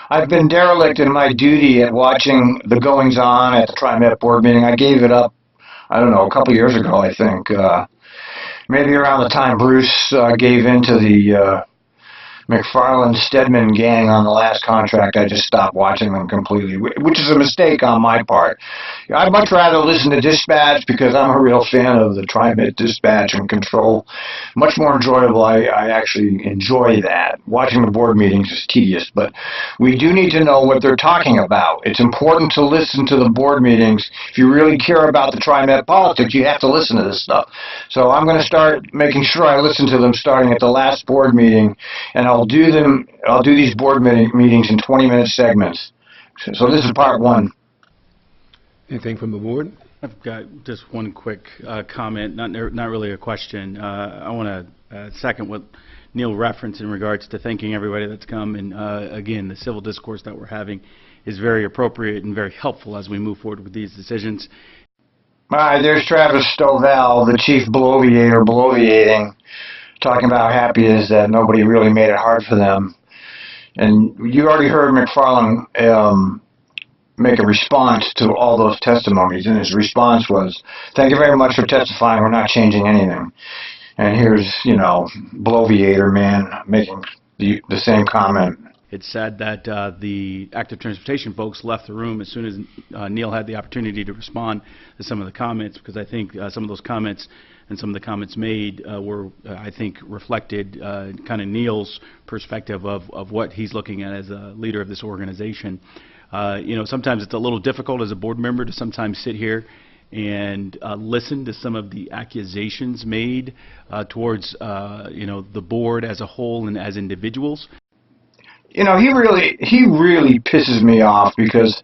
I've been derelict in my duty at watching the goings on at the Trimet board meeting. I gave it up, I don't know, a couple years ago, I think. Maybe around the time Bruce gave in to the McFarland Stedman gang on the last contract, I just stopped watching them completely, which is a mistake on my part. I'd much rather listen to dispatch because I'm a real fan of the Trimet dispatch and control. Much more enjoyable. I actually enjoy that. Watching the board meetings is tedious, but we do need to know what they're talking about. It's important to listen to the board meetings. If you really care about the Trimet politics, you have to listen to this stuff. So I'm going to start making sure I listen to them starting at the last board meeting, and I'll do these board meetings in 20-minute segments. So this is part one. Anything from the board? I've got just one quick comment, not really a question. I want to second what Neil referenced in regards to thanking everybody that's come. And again, the civil discourse that we're having is very appropriate and very helpful as we move forward with these decisions. There's Travis Stovall, the chief bloviating, talking about how happy he is that nobody really made it hard for them. And you already heard McFarland make a response to all those testimonies, and his response was, "Thank you very much for testifying. We're not changing anything." And here's, bloviator man making the same comment. It's sad that the active transportation folks left the room as soon as Neil had the opportunity to respond to some of the comments, because I think some of those comments and some of the comments made were, I think, reflected kind of Neil's perspective of what he's looking at as a leader of this organization. Sometimes it's a little difficult as a board member to sometimes sit here and listen to some of the accusations made towards the board as a whole and as individuals. He really pisses me off because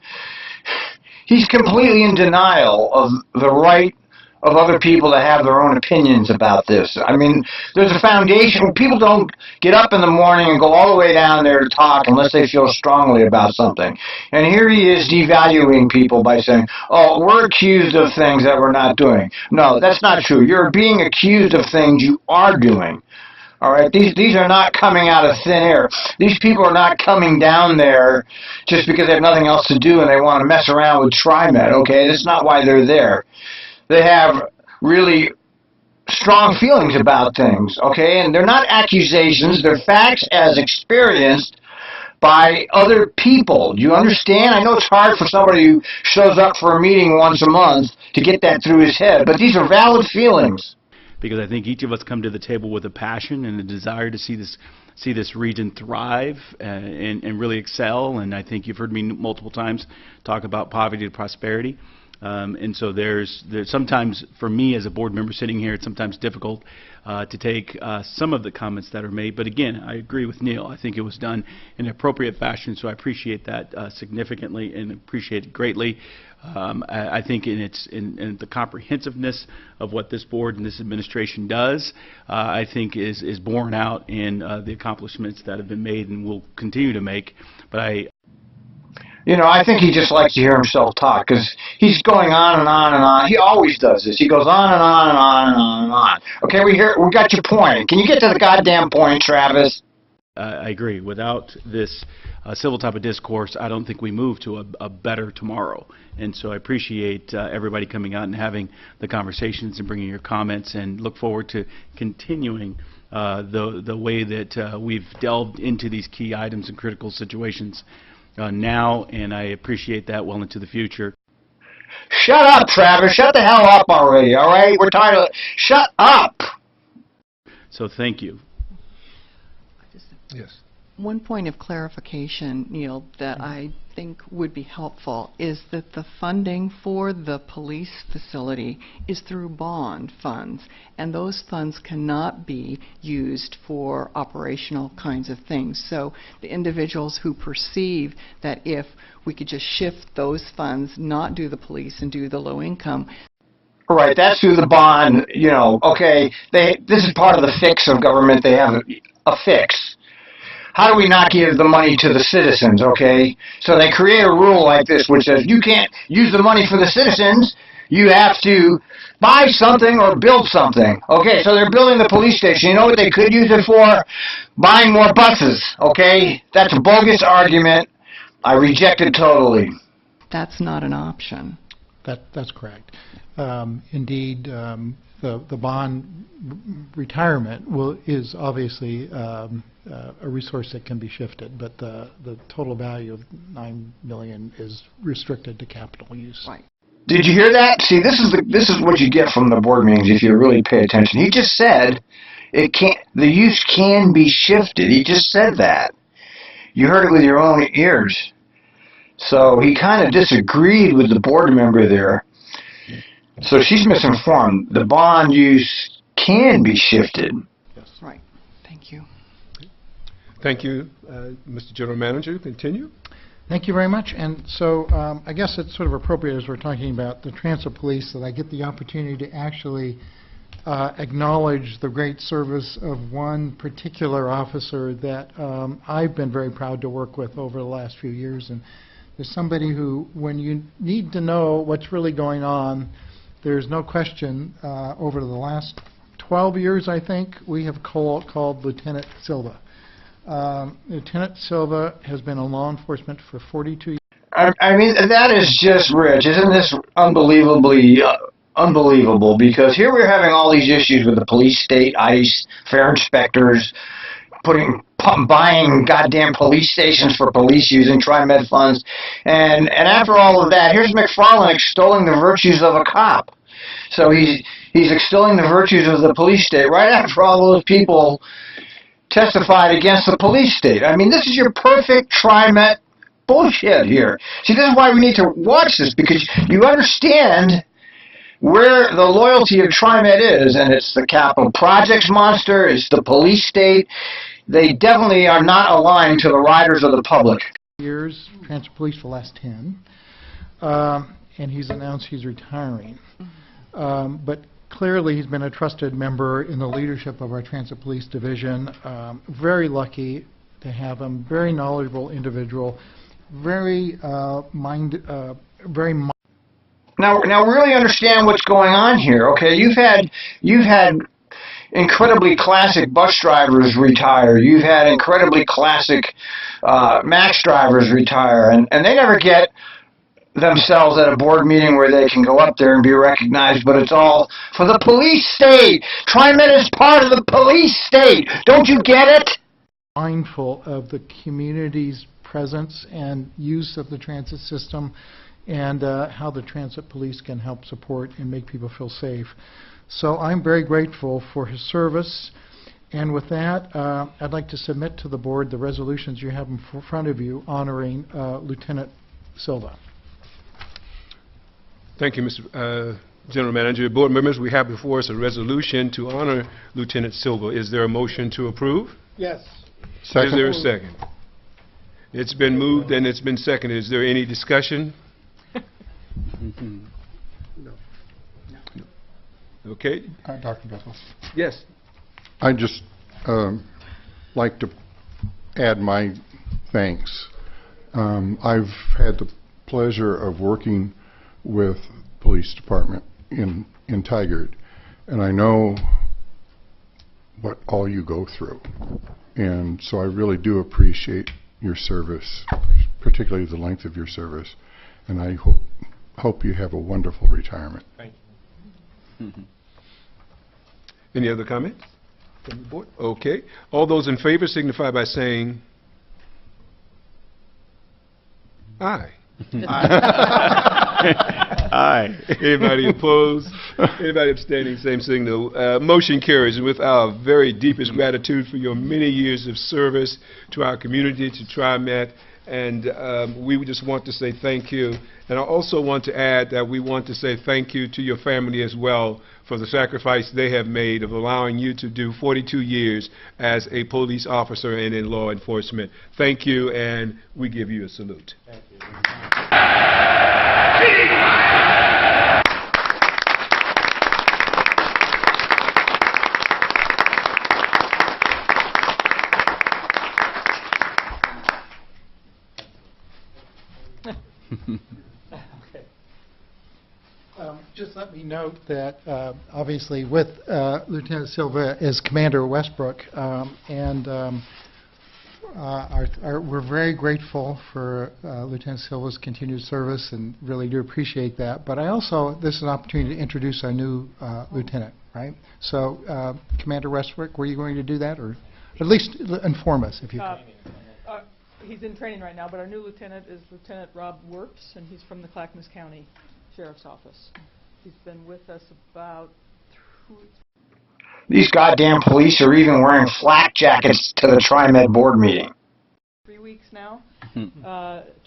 he's completely in denial of the right of other people to have their own opinions about this. I mean, there's a foundation. People don't get up in the morning and go all the way down there to talk unless they feel strongly about something. And here he is devaluing people by saying, "Oh, we're accused of things that we're not doing." No, that's not true. You're being accused of things you are doing. All right, these are not coming out of thin air. These people are not coming down there just because they have nothing else to do and they want to mess around with Trimet, okay? That's not why they're there. They have really strong feelings about things, okay? And they're not accusations. They're facts as experienced by other people. Do you understand? I know it's hard for somebody who shows up for a meeting once a month to get that through his head, but these are valid feelings. Because I think each of us come to the table with a passion and a desire to see this region thrive and really excel. And I think you've heard me multiple times talk about poverty to prosperity. And so there's sometimes, for me as a board member sitting here, it's sometimes difficult to take some of the comments that are made. But again, I agree with Neil. I think it was done in an appropriate fashion, so I appreciate that significantly and appreciate it greatly. I think in the comprehensiveness of what this board and this administration does, I think is borne out in the accomplishments that have been made and will continue to make. But I think he just likes to hear himself talk because he's going on and on and on. He always does this. He goes on and on and on and on and on. Okay, we got your point. Can you get to the goddamn point, Travis? I agree. Without this civil type of discourse, I don't think we move to a better tomorrow. And so I appreciate everybody coming out and having the conversations and bringing your comments, and look forward to continuing the way that we've delved into these key items and critical situations now, and I appreciate that well into the future. Shut up, Travis. Shut the hell up already, all right? We're tired of it. Shut up! So thank you. Yes. One point of clarification, Neil, that I think would be helpful is that the funding for the police facility is through bond funds, and those funds cannot be used for operational kinds of things. So the individuals who perceive that if we could just shift those funds, not do the police and do the low income. Right, that's through the bond, okay. This is part of the fix of government. They have a fix. How do we not give the money to the citizens, okay? So they create a rule like this which says you can't use the money for the citizens, you have to buy something or build something. Okay, so they're building the police station. You know what they could use it for? Buying more buses, okay? That's a bogus argument. I reject it totally. That's not an option. That's correct. Indeed, the bond retirement is obviously a resource that can be shifted, but the total value of $9 million is restricted to capital use. Right. Did you hear that? See, this is what you get from the board meetings if you really pay attention. He just said the use can be shifted. He just said that. You heard it with your own ears. So he kind of disagreed with the board member there. So she's misinformed. The bond use can be shifted. Yes. Right. Thank you. Thank you, Mr. General Manager. Continue. Thank you very much. And so I guess it's sort of appropriate as we're talking about the transit police that I get the opportunity to actually acknowledge the great service of one particular officer that I've been very proud to work with over the last few years. And there's somebody who, when you need to know what's really going on, there's no question, over the last 12 years, I think, we have called Lieutenant Silva. Lieutenant Silva has been in law enforcement for 42 years. I mean, that is just rich. Isn't this unbelievably unbelievable? Because here we're having all these issues with the police state, ICE, fare inspectors, buying goddamn police stations for police using Trimet funds. And after all of that, here's McFarland extolling the virtues of a cop. So he's extolling the virtues of the police state right after all those people testified against the police state. I mean, this is your perfect Trimet bullshit here. See, this is why we need to watch this, because you understand where the loyalty of Trimet is, and it's the capital projects monster, it's the police state. They definitely are not aligned to the riders of the public. Years, transit police for the last 10, and he's announced he's retiring. But clearly he's been a trusted member in the leadership of our transit police division. Very lucky to have him, very knowledgeable individual, very Now really understand what's going on here. Okay, you've had incredibly classic bus drivers retire. You've had incredibly classic MAX drivers retire, and they never get themselves at a board meeting where they can go up there and be recognized, but it's all for the police state. Trimet is part of the police state. Don't you get it? Mindful of the community's presence and use of the transit system, and how the transit police can help support and make people feel safe. So I'm very grateful for his service. And with that, I'd like to submit to the board the resolutions you have in front of you honoring Lieutenant Silva. Thank you, Mr. General Manager. Board members, we have before us a resolution to honor Lieutenant Silva. Is there a motion to approve? Yes. Second. Is there a second? It's been moved and it's been seconded. Is there any discussion? No. Okay. Dr. Bethel. Yes. I'd just like to add my thanks. I've had the pleasure of working with police department in Tigard, and I know what all you go through, and so I really do appreciate your service, particularly the length of your service, and I hope you have a wonderful retirement. Thank you. Any other comments from the board? Okay. All those in favor signify by saying aye. Aye. Anybody opposed? Anybody abstaining? Same signal. Motion carries. And with our very deepest gratitude for your many years of service to our community, to TriMet, and we just want to say thank you. And I also want to add that we want to say thank you to your family as well for the sacrifice they have made of allowing you to do 42 years as a police officer and in law enforcement. Thank you, and we give you a salute. Thank you. Okay. Just let me note that obviously with Lieutenant Silva as Commander Westbrook, and we're very grateful for Lieutenant Silva's continued service and really do appreciate that. But this is an opportunity to introduce our new lieutenant, right? So, Commander Westbrook, were you going to do that, or at least inform us if you can? He's in training right now, but our new lieutenant is Lieutenant Rob Werps, and he's from the Clackamas County Sheriff's Office. He's been with us about 2 weeks. These goddamn police are even wearing flak jackets to the Trimet board meeting. 3 weeks now,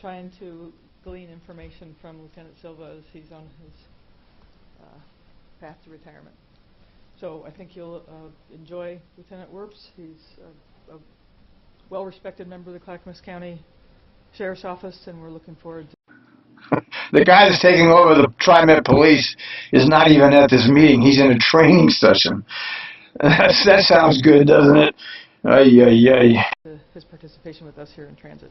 trying to glean information from Lieutenant Silva as he's on his path to retirement. So I think you'll enjoy Lieutenant Werps. He's a well-respected member of the Clackamas County Sheriff's Office, and we're looking forward to The guy that's taking over the Trimet police is not even at this meeting. He's in a training session. That sounds good, doesn't it? his participation with us here in transit.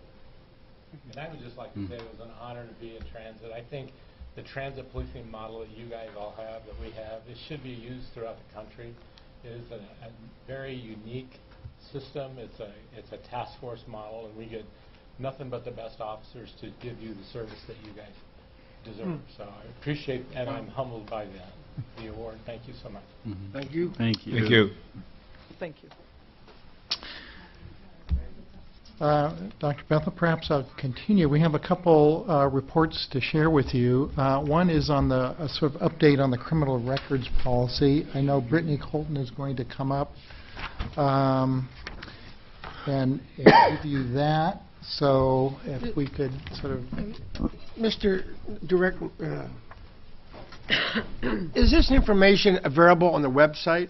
And I would just like to say it was an honor to be in transit. I think the transit policing model that you guys all have, that we have, it should be used throughout the country. It is a very unique system. It's a task force model, and we get nothing but the best officers to give you the service that you guys deserve. So I appreciate, and I'm humbled by the award. Thank you so much. Thank you. Thank you. Thank you. Thank you. Dr. Bethel, perhaps I'll continue. We have a couple reports to share with you. One is on the sort of update on the criminal records policy. I know Brittany Colton is going to come up and give you that. So if we could sort of... Mr. Director, is this information available on the website?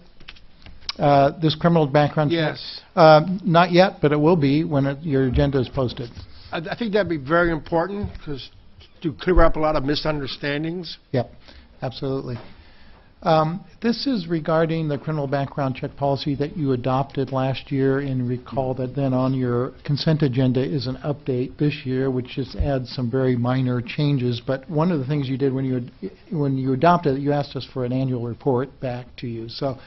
This criminal background check? Yes. Not yet, but it will be when your agenda is posted. I think that'd be very important because to clear up a lot of misunderstandings. Yep, absolutely. This is regarding the criminal background check policy that you adopted last year, and recall that then on your consent agenda is an update this year, which just adds some very minor changes. But one of the things you did when you adopted it, you asked us for an annual report back to you. So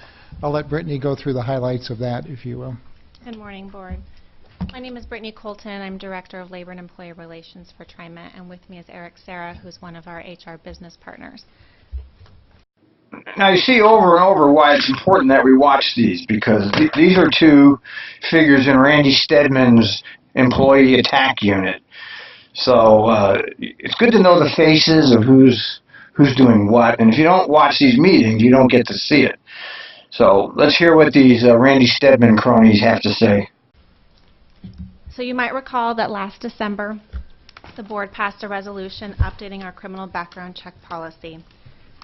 I'll let Brittany go through the highlights of that, if you will. Good morning, Board. My name is Brittany Colton. I'm Director of Labor and Employee Relations for Trimet, and with me is Eric Serra, who's one of our HR business partners. Now, you see over and over why it's important that we watch these, because these are two figures in Randy Stedman's employee attack unit. So it's good to know the faces of who's doing what, and if you don't watch these meetings, you don't get to see it. So let's hear what these Randy Stedman cronies have to say. So you might recall that last December, the Board passed a resolution updating our criminal background check policy.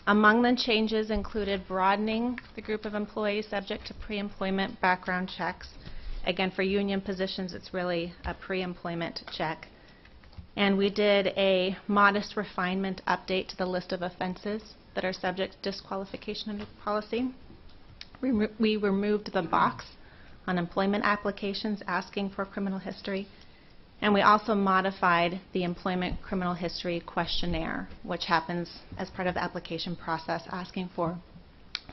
Among the changes included broadening the group of employees subject to pre-employment background checks. Again, for union positions, it's really a pre-employment check. And we did a modest refinement update to the list of offenses that are subject to disqualification under the policy. We removed the box on employment applications asking for criminal history. And we also modified the employment criminal history questionnaire, which happens as part of the application process, asking for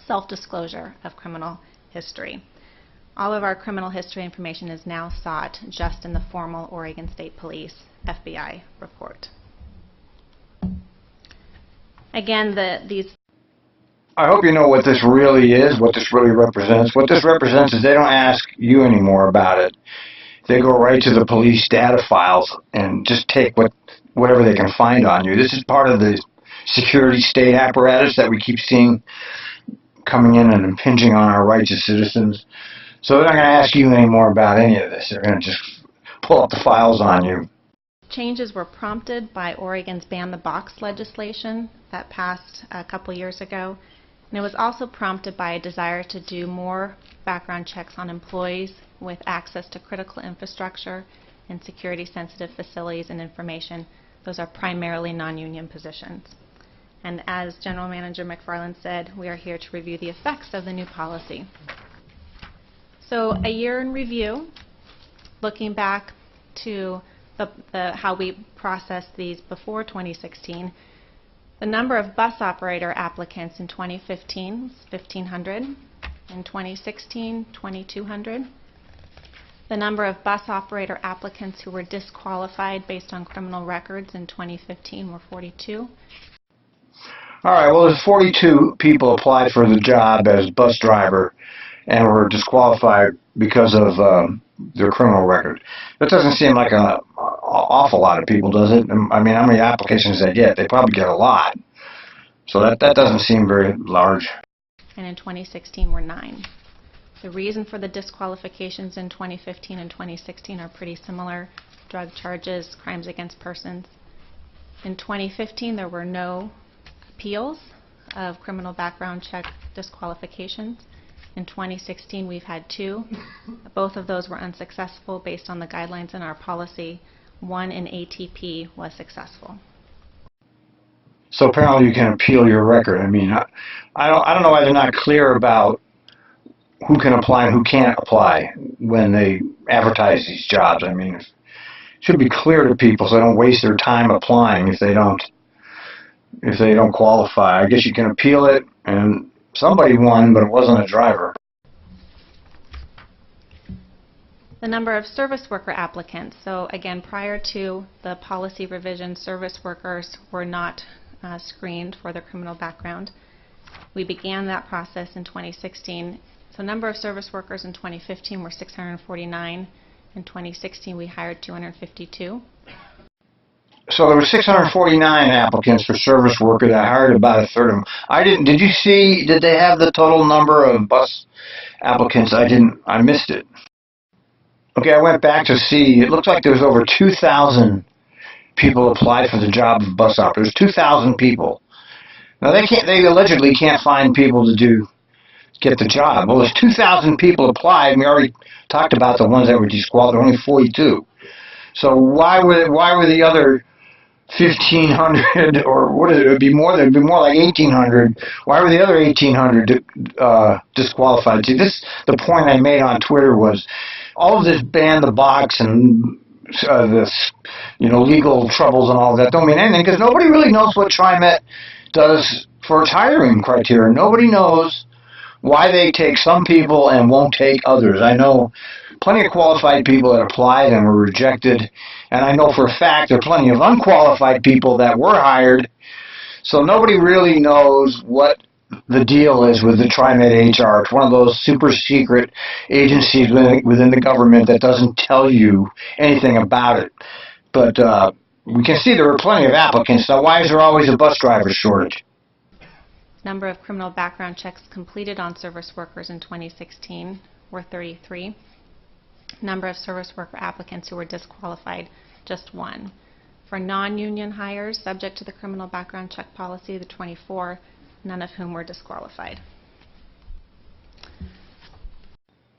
self-disclosure of criminal history. All of our criminal history information is now sought just in the formal Oregon State Police FBI report. Again, these... I hope you know what this really is, what this really represents. What this represents is they don't ask you anymore about it. They go right to the police data files and just take whatever they can find on you. This is part of the security state apparatus that we keep seeing coming in and impinging on our rights as citizens. So they're not going to ask you anymore about any of this. They're going to just pull up the files on you. Changes were prompted by Oregon's Ban the Box legislation that passed a couple years ago. And it was also prompted by a desire to do more background checks on employees with access to critical infrastructure and security-sensitive facilities and information. Those are primarily non-union positions. And as General Manager McFarland said, we are here to review the effects of the new policy. So a year in review, looking back to how we processed these before 2016, the number of bus operator applicants in 2015 was 1,500. In 2016, 2,200. The number of bus operator applicants who were disqualified based on criminal records in 2015 were 42. All right, well, there's 42 people applied for the job as bus driver and were disqualified because of their criminal record. That doesn't seem like an awful lot of people, does it? I mean, how many applications they get? They probably get a lot. So that doesn't seem very large. And in 2016 were 9. The reason for the disqualifications in 2015 and 2016 are pretty similar: drug charges, crimes against persons. In 2015, there were no appeals of criminal background check disqualifications. In 2016, we've had 2. Both of those were unsuccessful based on the guidelines in our policy. 1 in ATP was successful. So apparently you can appeal your record. I mean, I don't know why they're not clear about who can apply and who can't apply when they advertise these jobs. I mean, it should be clear to people so they don't waste their time applying if they don't qualify. I guess you can appeal it, and somebody won, but it wasn't a driver. The number of service worker applicants. So again, prior to the policy revision, service workers were not screened for their criminal background. We began that process in 2016. So number of service workers in 2015 were 649. In 2016, we hired 252. So there were 649 applicants for service worker. That hired about a third of them. Did you see, did they have the total number of bus applicants? I missed it. Okay, I went back to see. It looked like there was over 2,000 people applied for the job of bus operator. There's 2,000 people. Now they allegedly can't find people to get the job. Well, there's 2,000 people applied, and we already talked about the ones that were disqualified. There were only 42. So why were the other 1,500, or what is it? It'd be more like 1,800. Why were the other 1,800 disqualified? See, the point I made on Twitter was all of this ban the box and this, legal troubles and all that don't mean anything because nobody really knows what Trimet does for its hiring criteria. Nobody knows why they take some people and won't take others. I know plenty of qualified people that applied and were rejected, and I know for a fact there are plenty of unqualified people that were hired, so nobody really knows what the deal is with the Trimet HR. It's one of those super secret agencies within the government that doesn't tell you anything about it. But we can see there were plenty of applicants. Now, why is there always a bus driver shortage? Number of criminal background checks completed on service workers in 2016 were 33. Number of service worker applicants who were disqualified, just 1. For non-union hires subject to the criminal background check policy, the 24, none of whom were disqualified.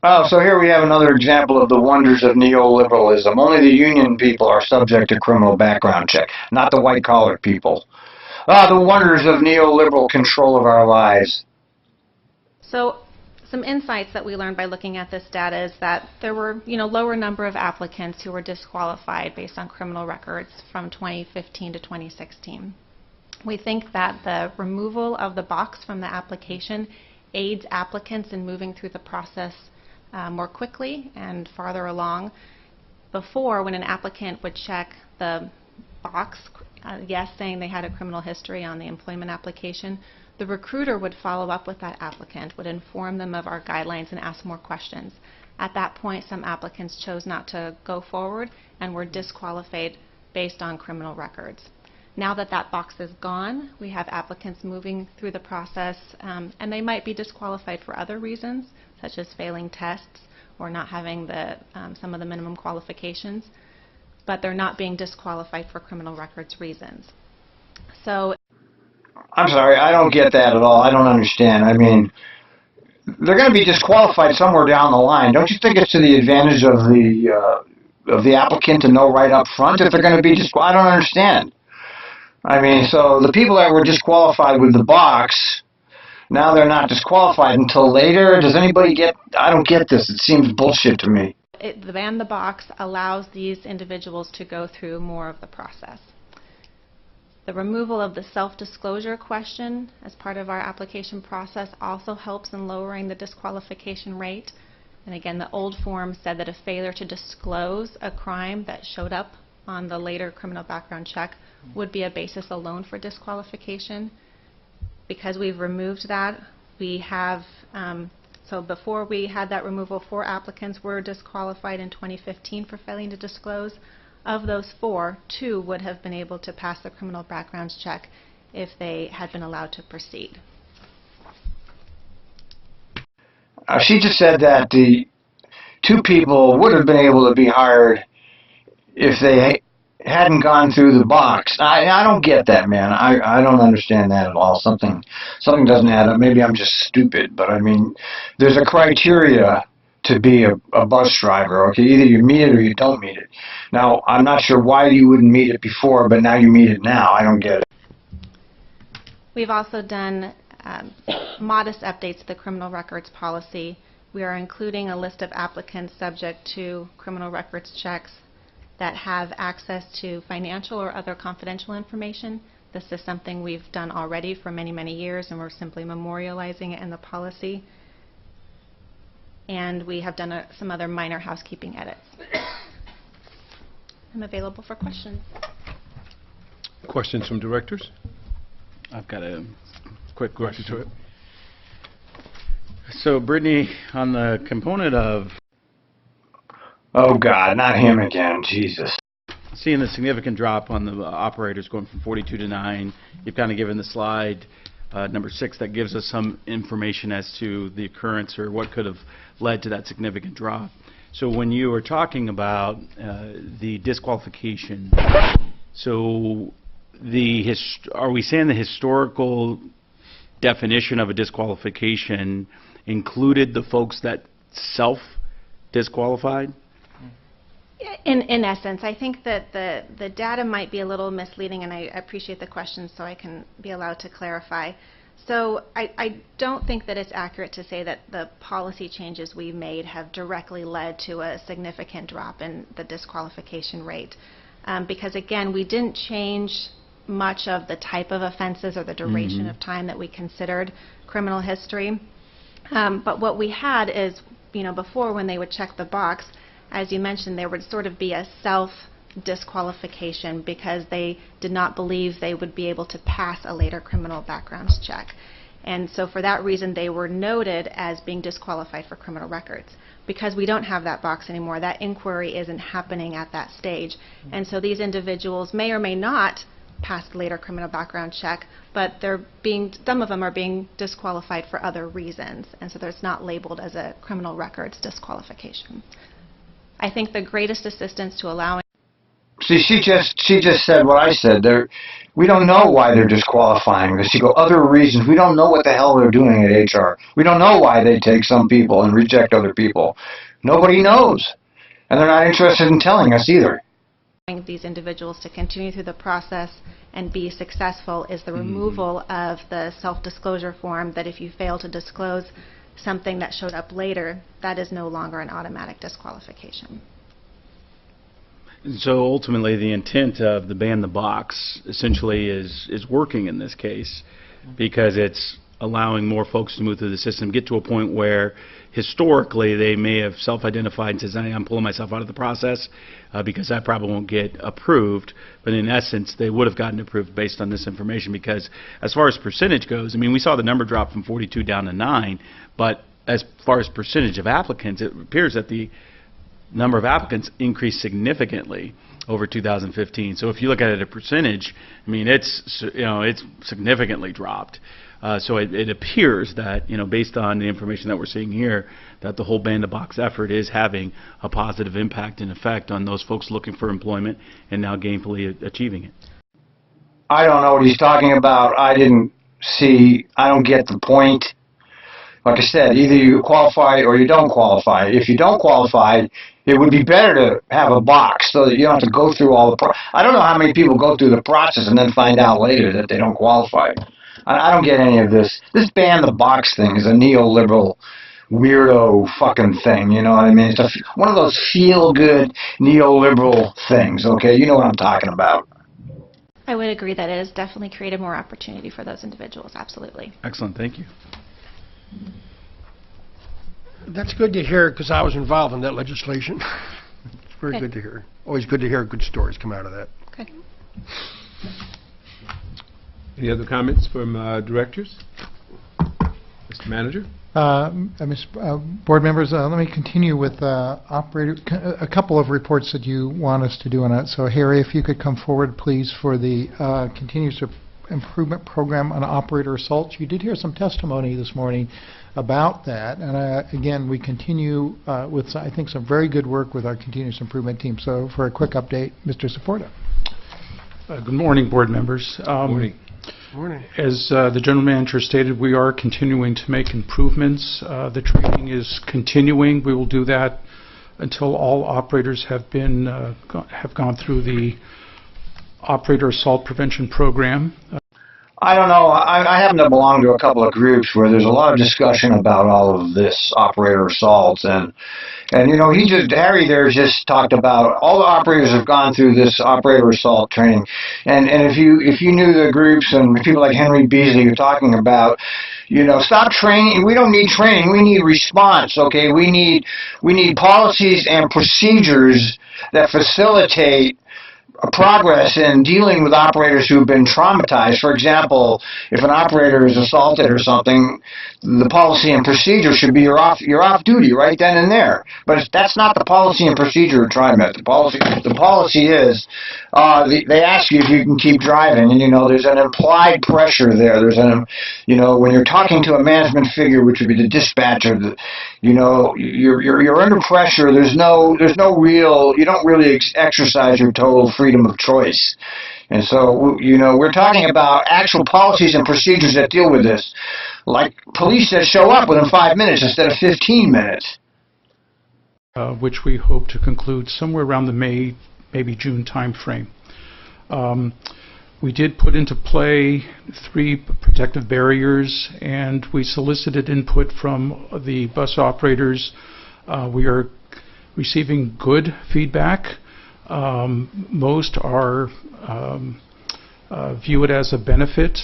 Oh, so here we have another example of the wonders of neoliberalism. Only the union people are subject to criminal background check, not the white-collar people. The wonders of neoliberal control of our lives. So some insights that we learned by looking at this data is that there were, lower number of applicants who were disqualified based on criminal records from 2015 to 2016. We think that the removal of the box from the application aids applicants in moving through the process more quickly and farther along. Before, when an applicant would check the box, yes, saying they had a criminal history on the employment application, the recruiter would follow up with that applicant, would inform them of our guidelines and ask more questions. At that point, some applicants chose not to go forward and were disqualified based on criminal records. Now that that box is gone, we have applicants moving through the process, and they might be disqualified for other reasons, such as failing tests or not having some of the minimum qualifications, but they're not being disqualified for criminal records reasons. So, I'm sorry, I don't get that at all. I don't understand. I mean, they're going to be disqualified somewhere down the line. Don't you think it's to the advantage of the applicant to know right up front if they're going to be disqualified? I don't understand. I mean, so the people that were disqualified with the box, now they're not disqualified until later? Does anybody get... I don't get this. It seems bullshit to me. The ban the box allows these individuals to go through more of the process. The removal of the self-disclosure question as part of our application process also helps in lowering the disqualification rate. And again, the old form said that a failure to disclose a crime that showed up on the later criminal background check would be a basis alone for disqualification. Because we've removed that, we have, so before we had that removal, 4 applicants were disqualified in 2015 for failing to disclose. Of those 4, 2 would have been able to pass the criminal background check if they had been allowed to proceed. She just said that the 2 people would have been able to be hired if they hadn't gone through the box. I don't get that, man. I don't understand that at all. Something doesn't add up. Maybe I'm just stupid, but I mean, there's a criteria to be a bus driver. Okay, either you meet it or you don't meet it. Now, I'm not sure why you wouldn't meet it before, but now you meet it now. I don't get it. We've also done modest updates to the criminal records policy. We are including a list of applicants subject to criminal records checks that have access to financial or other confidential information. This is something we've done already for many, many years, and we're simply memorializing it in the policy. And we have done some other minor housekeeping edits. I'm available for questions. Questions from directors? I've got a quick Director question. Toya. So, Brittany, on the component of Oh, God, not him again. Jesus. seeing the significant drop on the operators going from 42 to 9, you've kind of given the slide number 6 that gives us some information as to the occurrence or what could have led to that significant drop. So when you were talking about the disqualification, so are we saying the historical definition of a disqualification included the folks that self-disqualified? In essence, I think that the data might be a little misleading, and I appreciate the question so I can be allowed to clarify. So I don't think that it's accurate to say that the policy changes we made have directly led to a significant drop in the disqualification rate. Because again, we didn't change much of the type of offenses or the duration of time that we considered criminal history. But what we had is, before when they would check the box, as you mentioned, there would sort of be a self-disqualification because they did not believe they would be able to pass a later criminal background check. And so for that reason, they were noted as being disqualified for criminal records. Because we don't have that box anymore, that inquiry isn't happening at that stage. And so these individuals may or may not pass the later criminal background check, but some of them are being disqualified for other reasons. And so it's not labeled as a criminal records disqualification. I think the greatest assistance to allowing... See, she just said what I said. We don't know why they're disqualifying. Because she go, other reasons. We don't know what the hell they're doing at HR. We don't know why they take some people and reject other people. Nobody knows. And they're not interested in telling us either. These individuals to continue through the process and be successful is the removal of the self-disclosure form that if you fail to disclose something that showed up later, that is no longer an automatic disqualification. So ultimately, the intent of the ban the box essentially is working in this case because it's allowing more folks to move through the system, get to a point where historically they may have self-identified and says, I'm pulling myself out of the process because I probably won't get approved. But in essence, they would have gotten approved based on this information because as far as percentage goes, I mean, we saw the number drop from 42 down to 9, but as far as percentage of applicants, it appears that the number of applicants increased significantly over 2015. So if you look at it a percentage, I mean, it's significantly dropped. So it appears that, based on the information that we're seeing here, that the whole ban the box effort is having a positive impact and effect on those folks looking for employment and now gainfully achieving it. I don't know what he's talking about. I don't get the point. Like I said, either you qualify or you don't qualify. If you don't qualify, it would be better to have a box so that you don't have to go through all the I don't know how many people go through the process and then find out later that they don't qualify. I don't get any of this. This ban the box thing is a neoliberal weirdo fucking thing, you know what I mean? It's one of those feel-good neoliberal things, okay? You know what I'm talking about. I would agree that it has definitely created more opportunity for those individuals, absolutely. Excellent, thank you. That's good to hear, because I was involved in that legislation. It's very Okay. good to hear. Always good to hear good stories come out of that. Okay. Any other comments from directors? Mr. Manager? Board members, let me continue with a couple of reports that you want us to do on it. So Harry, if you could come forward, please, for the continuous improvement program on operator assaults. You did hear some testimony this morning about that, and again, we continue with, I think, some very good work with our continuous improvement team. So for a quick update, Mr. Saporta. Good morning, board members. Morning. Morning. As the general manager stated, we are continuing to make improvements. The training is continuing. We will do that until all operators have been have gone through the operator assault prevention program. I don't know. I happen to belong to a couple of groups where there's a lot of discussion about all of this operator assaults, and you know, Harry there just talked about all the operators have gone through this operator assault training, and if you knew the groups and people like Henry Beasley are talking about, you know, stop training. We don't need training. We need response. Okay, we need policies and procedures that facilitate progress in dealing with operators who've been traumatized. For example, if an operator is assaulted or something, the policy and procedure should be you're off duty right then and there. But that's not the policy and procedure of Trimet. The policy is they ask you if you can keep driving, and you know there's an implied pressure there. There's you know, when you're talking to a management figure, which would be the dispatcher, you know, you're under pressure. There's no real, you don't really exercise your total freedom of choice. And so, you know, we're talking about actual policies and procedures that deal with this, like police that show up within 5 minutes instead of 15 minutes. Which we hope to conclude somewhere around the May, maybe June timeframe. We did put into play 3 protective barriers, and we solicited input from the bus operators. We are receiving good feedback. Most are view it as a benefit.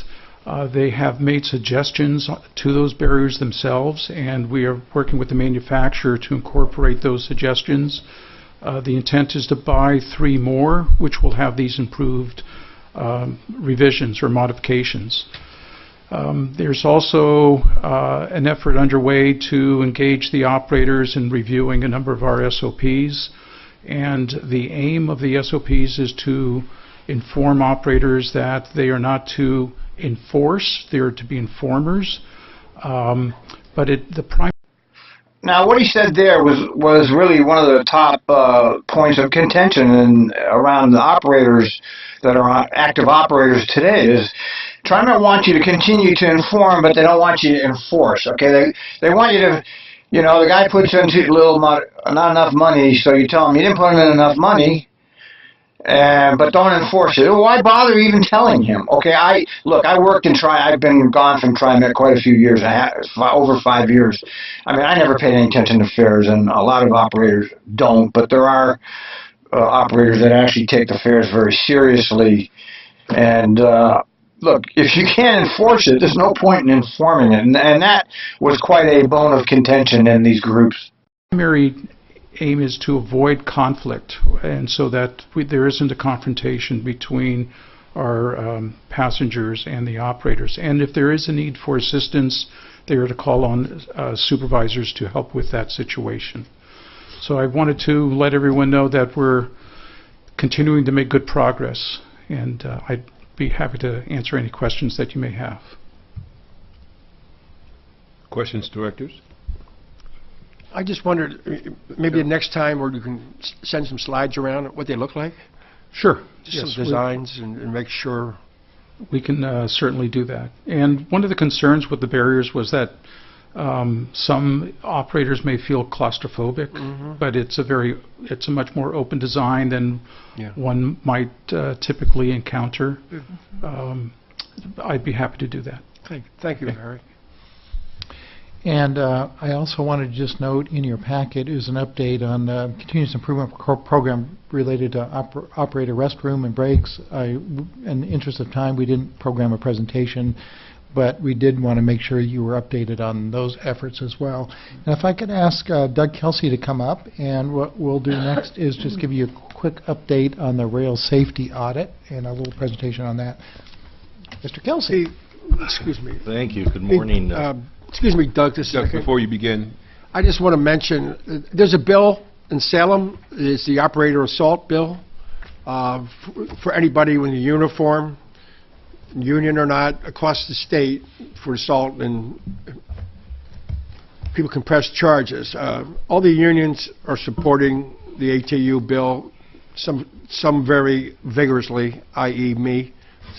They have made suggestions to those barriers themselves, and we are working with the manufacturer to incorporate those suggestions. The intent is to buy 3 more, which will have these improved revisions or modifications. There's also an effort underway to engage the operators in reviewing a number of our SOPs, and the aim of the SOPs is to inform operators that they are not to enforce, they are to be informers. But Now, what he said there was really one of the top points of contention around the operators that are active operators today is Trimet wants you to continue to inform, but they don't want you to enforce. Okay, they want you to, you know, the guy puts in not enough money, so you tell him you didn't put in enough money, but don't enforce it. Well, why bother even telling him? Okay, I've been gone from Trimet quite a few years, over 5 years. I mean, I never paid any attention to fares, and a lot of operators don't, but there are operators that actually take the fares very seriously. And look, if you can't enforce it, there's no point in informing it, and that was quite a bone of contention in these groups. Primary aim is to avoid conflict, and so that there isn't a confrontation between our passengers and the operators. And if there is a need for assistance, they are to call on supervisors to help with that situation. So I wanted to let everyone know that we're continuing to make good progress, and I'd be happy to answer any questions that you may have. Questions, directors? I just wondered, maybe the next time, or you can send some slides around what they look like? Sure. Just some designs and make sure. We can certainly do that. And one of the concerns with the barriers was that some operators may feel claustrophobic, but it's a much more open design than one might typically encounter. I'd be happy to do that. Thank you, Harry. And I also wanted to just note in your packet is an update on continuous improvement program related to operator restroom and breaks. In the interest of time, we didn't program a presentation. but we did want to make sure you were updated on those efforts as well. And if I could ask Doug Kelsey to come up, and what we'll do next is just give you a quick update on the rail safety audit and a little presentation on that. Mr. Kelsey. Excuse me. Thank you. Good morning. Excuse me, Doug, just a Doug, second. before you begin, I just want to mention, there's a bill in Salem, it's the operator assault bill, for anybody in the uniform, union or not, across the state for assault, and people can press charges. All the unions are supporting the ATU bill, some very vigorously, i.e. me.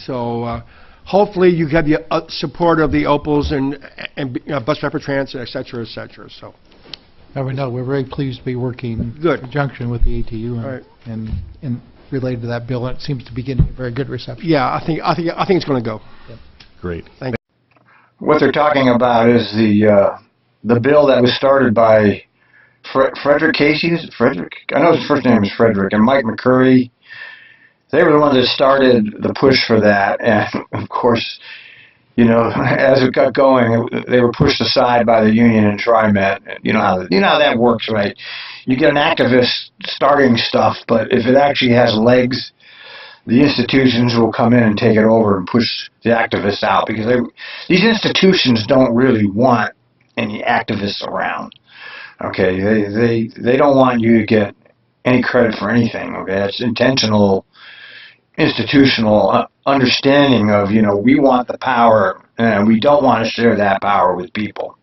So hopefully you have the support of the Opals and Bus Rapid Transit, et cetera, et cetera. So. We know we're very pleased to be working Good. in conjunction with the ATU Right. and related to that bill. It seems to be getting a very good reception. Yeah, I think it's going to go. Great. Thank you. What they're talking about is the bill that was started by Frederick Casey. Is it Frederick? I know his first name is Frederick, and Mike McCurry. They were the ones that started the push for that, and of course, you know, as it got going, they were pushed aside by the union and Trimet. You know how that works, right? You get an activist starting stuff, but if it actually has legs, the institutions will come in and take it over and push the activists out, because these institutions don't really want any activists around. Okay, they don't want you to get any credit for anything. Okay, it's intentional, institutional understanding of, you know, we want the power and we don't want to share that power with people.